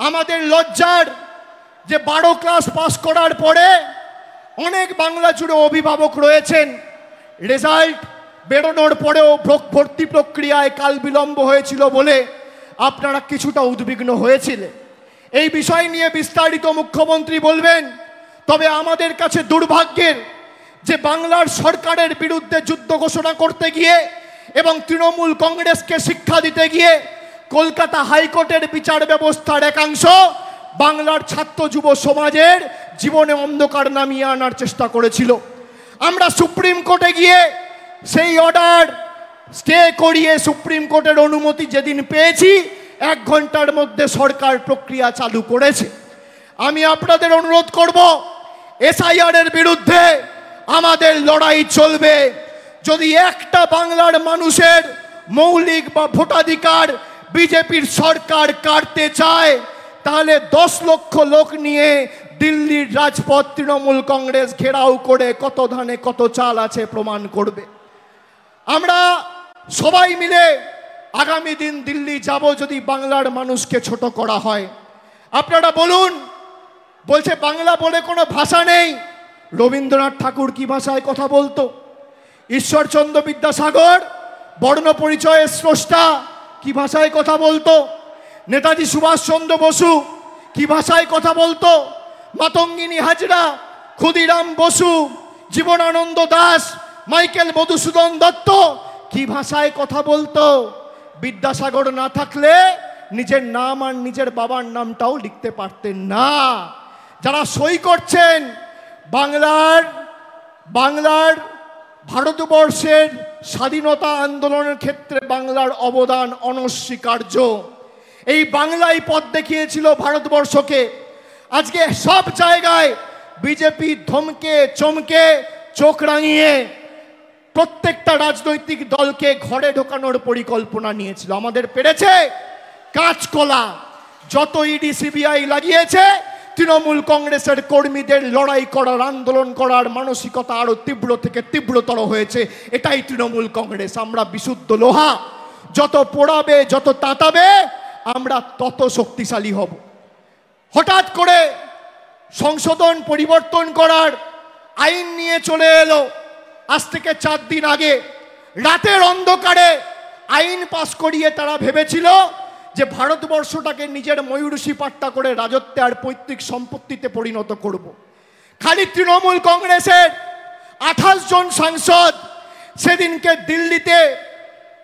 আমাদের লজ্জার যে 12 ক্লাস পাস করার পরে অনেক বাংলা জুড়ে অভিভাবক রয়েছেন, রেজাল্ট বেরোনোর পরেও ভর্তি প্রক্রিয়ায় কাল বিলম্ব হয়েছিল বলে আপনারা কিছুটা উদ্বিগ্ন হয়েছিলেন। এই বিষয় নিয়ে বিস্তারিত মুখ্যমন্ত্রী বলবেন। তবে আমাদের কাছে দুর্ভাগ্যের যে বাংলার সরকারের বিরুদ্ধে যুদ্ধ ঘোষণা করতে গিয়ে এবং তৃণমূল কংগ্রেসকে শিক্ষা দিতে গিয়ে কলকাতা হাইকোর্টের বিচার ব্যবস্থার একাংশ বাংলার ছাত্র যুব সমাজের জীবনে অন্ধকার নামিয়ে আনার চেষ্টা করেছিল। আমরা সুপ্রিম কোর্টে গিয়ে সেই অর্ডার স্টে করিয়ে সুপ্রিম কোর্টের অনুমতি যেদিন পেয়েছি 1 ঘন্টার মধ্যে সরকার প্রক্রিয়া চালু করেছে। আমি আপনাদের অনুরোধ করব, এসআইআর এর বিরুদ্ধে আমাদের লড়াই চলবে। যদি একটা বাংলার মানুষের মৌলিক বা ভোটাধিকার বিজেপির সরকার কাটতে চায়, তাহলে 10 লক্ষ লোক নিয়ে দিল্লির রাজপথ তৃণমূল কংগ্রেস ঘেরাও করে কত ধানে কত চাল আছে প্রমাণ করবে। আমরা সবাই মিলে আগামী দিন দিল্লি যাব যদি বাংলার মানুষকে ছোট করা হয়। আপনারা বলুন, বলছে বাংলা বলে কোনো ভাষা নেই। রবীন্দ্রনাথ ঠাকুর কি ভাষায় কথা বলতো? ঈশ্বরচন্দ্র বিদ্যাসাগর বর্ণ পরিচয়ের স্রষ্টা কি ভাষায় কথা বলতো? নেতাজি সুভাষচন্দ্র বসু কি ভাষায় কথা বলতো? মাতঙ্গিনী হাজরা, ক্ষুদিরাম বসু, জীবনানন্দ দাস, মাইকেল মধুসূদন দত্ত কি ভাষায় কথা বলতো? বিদ্যাসাগর না থাকলে নিজের নাম আর নিজের বাবার নামটাও লিখতে পারতেন না। যারা সই করছেন বাংলার ভারতবর্ষের স্বাধীনতা আন্দোলনের ক্ষেত্রে বাংলার অবদান অনস্বীকার্য। এই বাংলাই পথ দেখিয়েছিল ভারতবর্ষকে। আজকে সব জায়গায় বিজেপি ধমকে চমকে চোখ রাঙিয়ে প্রত্যেকটা রাজনৈতিক দলকে ঘরে ঢোকানোর পরিকল্পনা নিয়েছিল। আমাদের পেরেছে কাঁচকলা। যত ইডি সিবিআই লাগিয়েছে, তৃণমূল কংগ্রেসের কর্মীদের লড়াই করার, আন্দোলন করার মানসিকতা আরো তীব্র থেকে তীব্রতর হয়েছে। এটাই তৃণমূল কংগ্রেস। আমরা বিশুদ্ধ লোহা, যত পোড়াবে যত তাতাবে আমরা তত শক্তিশালী হব। হঠাৎ করে সংশোধন পরিবর্তন করার আইন নিয়ে চলে এলো। আজ থেকে 4 দিন আগে রাতের অন্ধকারে আইন পাস করিয়ে তারা ভেবেছিল যে ভারতবর্ষটাকে নিজের ময়ূরসী পাট্টা করে রাজত্বে আর পৈতৃক সম্পত্তিতে পরিণত করব। খালি তৃণমূল কংগ্রেসের 28 জন সাংসদ সেদিনকে দিল্লিতে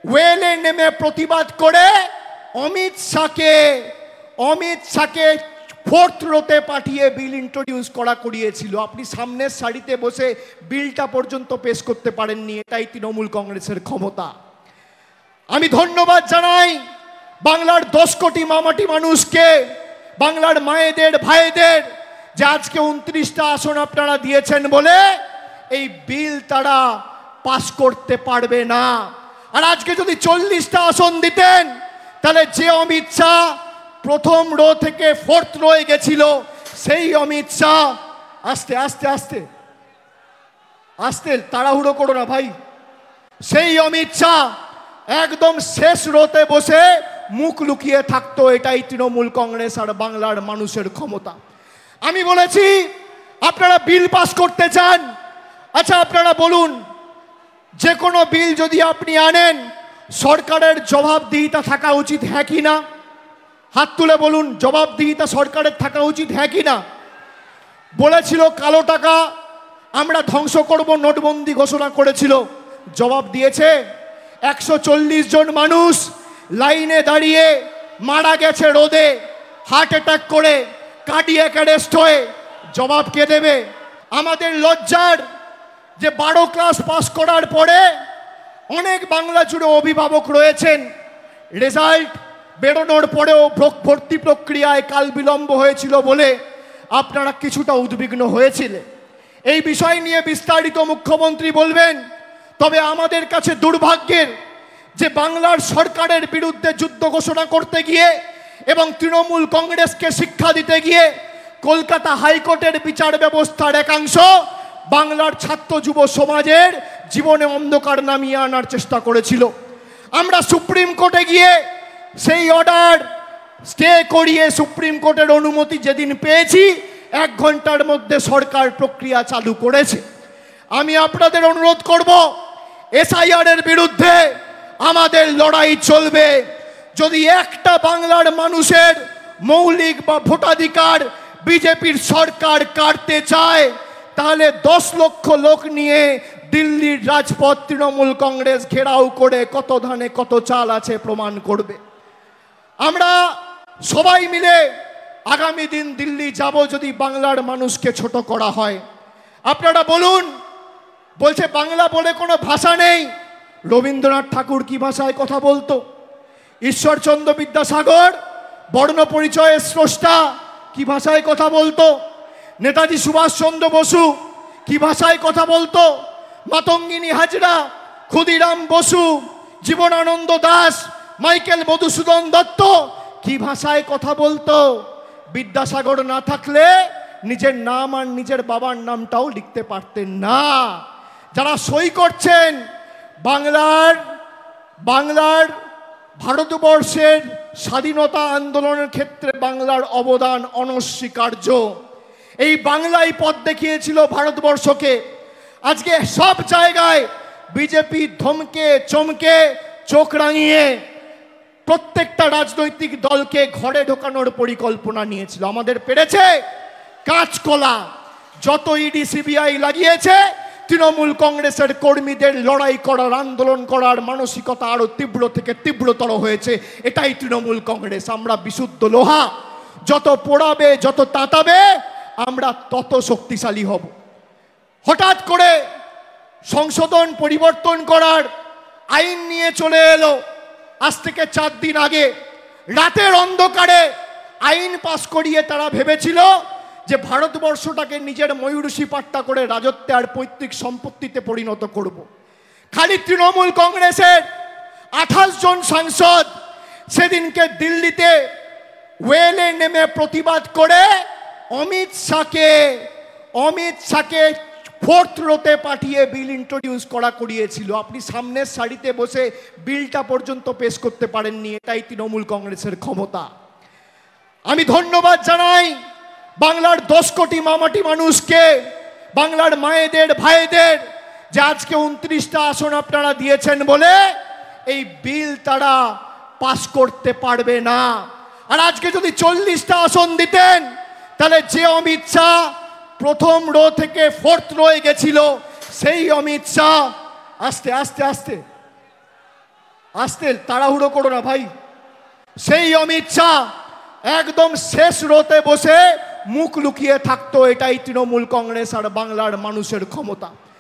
ওয়েলে নেমে প্রতিবাদ করে অমিত শাহকে 4th রোতে পাঠিয়ে বিল ইন্ট্রোডিউস করিয়েছিল। আপনি সামনের সারিতে বসে বিলটা পর্যন্ত পেশ করতে পারেননি। এটাই তৃণমূল কংগ্রেসের ক্ষমতা। আমি ধন্যবাদ জানাই বাংলার 10 কোটি মামাটি মানুষকে, বাংলার মায়েদের ভাইদের, যে আজকে 29টা আসন আপনারা দিয়েছেন বলে এই বিল তারা পাস করতে পারবে না। আর আজকে যদি 40টা আসন দিতেন, তাহলে যে অমিত শাহ প্রথম রো থেকে 4th রোয়ে গেছিল, সেই অমিত শাহ আস্তে আস্তে আস্তে আস্তে তাড়াহুড়ো করো না ভাই, সেই অমিত শাহ একদম শেষ রোতে বসে মুখ লুকিয়ে থাকতো। এটাই তৃণমূল কংগ্রেস আর বাংলার মানুষের ক্ষমতা। আমি বলেছি আপনারা বিল পাস করতে চান, আচ্ছা আপনারা বলুন, যে কোনো বিল যদি আপনি আনেন সরকারের জবাবদিহিতা থাকা উচিত, হ্যাঁ কি না? হাত তুলে বলুন, জবাবদিহিতা সরকারের থাকা উচিত, হ্যাঁ কি না? বলেছিল কালো টাকা আমরা ধ্বংস করব, নোটবন্দি ঘোষণা করেছিল, জবাব দিয়েছে? 140 জন মানুষ লাইনে দাঁড়িয়ে মারা গেছে রোদে, হার্ট অ্যাটাক করে, কার্ডিয়াক অ্যারেস্ট হয়ে, জবাব কে দেবে? আমাদের লজ্জার যে 12 ক্লাস পাস করার পরে অনেক বাংলা জুড়ে অভিভাবক রয়েছেন, রেজাল্ট বেরোনোর পরেও ভর্তি প্রক্রিয়ায় কাল বিলম্ব হয়েছিল বলে আপনারা কিছুটা উদ্বিগ্ন হয়েছিলেন। এই বিষয় নিয়ে বিস্তারিত মুখ্যমন্ত্রী বলবেন। তবে আমাদের কাছে দুর্ভাগ্যের যে বাংলার সরকারের বিরুদ্ধে যুদ্ধ ঘোষণা করতে গিয়ে এবং তৃণমূল কংগ্রেসকে শিক্ষা দিতে গিয়ে কলকাতা হাইকোর্টের বিচার ব্যবস্থার একাংশ বাংলার ছাত্র যুব সমাজের জীবনে অন্ধকার নামিয়ে আনার চেষ্টা করেছিল। আমরা সুপ্রিম কোর্টে গিয়ে সেই অর্ডার স্টে করিয়ে সুপ্রিম কোর্টের অনুমতি যেদিন পেয়েছি 1 ঘন্টার মধ্যে সরকার প্রক্রিয়া চালু করেছে। আমি আপনাদের অনুরোধ করব, এসআইআর এর বিরুদ্ধে আমাদের লড়াই চলবে। যদি একটা বাংলার মানুষের মৌলিক বা ভোটাধিকার বিজেপির সরকার কাটতে চায়, তাহলে 10 লক্ষ লোক নিয়ে দিল্লির রাজপথ তৃণমূল কংগ্রেস ঘেরাও করে কত ধানে কত চাল আছে প্রমাণ করবে। আমরা সবাই মিলে আগামী দিন দিল্লি যাব যদি বাংলার মানুষকে ছোট করা হয়। আপনারা বলুন, বলছে বাংলা বলে কোনো ভাষা নেই। রবীন্দ্রনাথ ঠাকুর কি ভাষায় কথা বলতো? ঈশ্বরচন্দ্র বিদ্যাসাগর বর্ণ পরিচয়ের স্রষ্টা কি ভাষায় কথা বলতো? নেতাজি সুভাষচন্দ্র বসু কি ভাষায় কথা বলতো? মাতঙ্গিনী হাজরা, ক্ষুদিরাম বসু, জীবনানন্দ দাস, মাইকেল মধুসূদন দত্ত কি ভাষায় কথা বলতো? বিদ্যাসাগর না থাকলে নিজের নাম আর নিজের বাবার নামটাও লিখতে পারতেন না। যারা সই করছেন বাংলার ভারতবর্ষের স্বাধীনতা আন্দোলনের ক্ষেত্রে বাংলার অবদান অনস্বীকার্য। এই বাংলাই পথ দেখিয়েছিল ভারতবর্ষকে। আজকে সব জায়গায় বিজেপি ধমকে চমকে চোখ রাঙিয়ে প্রত্যেকটা রাজনৈতিক দলকে ঘরে ঢোকানোর পরিকল্পনা নিয়েছিল। আমাদের পেরেছে কাঁচকলা। যত ইডি সিবিআই লাগিয়েছে, তৃণমূল কংগ্রেসের কর্মীদের লড়াই করার, আন্দোলন করার মানসিকতা আরো তীব্র থেকে তীব্রতর হয়েছে। এটাই তৃণমূল কংগ্রেস। আমরা বিশুদ্ধ লোহা, যত পোড়াবে যত তাতাবে আমরা তত শক্তিশালী হব। হঠাৎ করে সংশোধন পরিবর্তন করার আইন নিয়ে চলে এলো। আজ থেকে 4 দিন আগে রাতের অন্ধকারে আইন পাশ করিয়ে তারা ভেবেছিল যে ভারতবর্ষটাকে নিজের ময়ূরসী পাট্টা করে রাজত্বে আর পৈতৃক সম্পত্তিতে পরিণত করব। খালি তৃণমূল কংগ্রেসের 28 জন সাংসদ সেদিনকে দিল্লিতে ওয়েলে নেমে প্রতিবাদ করে অমিত শাহকে 4th রোতে পাঠিয়ে বিল ইন্ট্রোডিউস করিয়েছিল। আপনি সামনের সারিতে বসে বিলটা পর্যন্ত পেশ করতে পারেননি। এটাই তৃণমূল কংগ্রেসের ক্ষমতা। আমি ধন্যবাদ জানাই বাংলার 10 কোটি মামাটি মানুষকে, বাংলার মায়েদের ভাইদের, যে আজকে 29টা আসন আপনারা দিয়েছেন বলে এই বিল তারা পাস করতে পারবে না। আর আজকে যদি 40টা আসন দিতেন, তাহলে যে অমিত শাহ প্রথম রো থেকে 4th রোয়ে গেছিল, সেই অমিত শাহ আস্তে আস্তে আস্তে আস্তে তাড়াহুড়ো করো না ভাই, সেই অমিত শাহ একদম শেষ রোতে বসে মুখ লুকিয়ে থাকতো। এটাই তৃণমূল কংগ্রেস আর বাংলার মানুষের ক্ষমতা।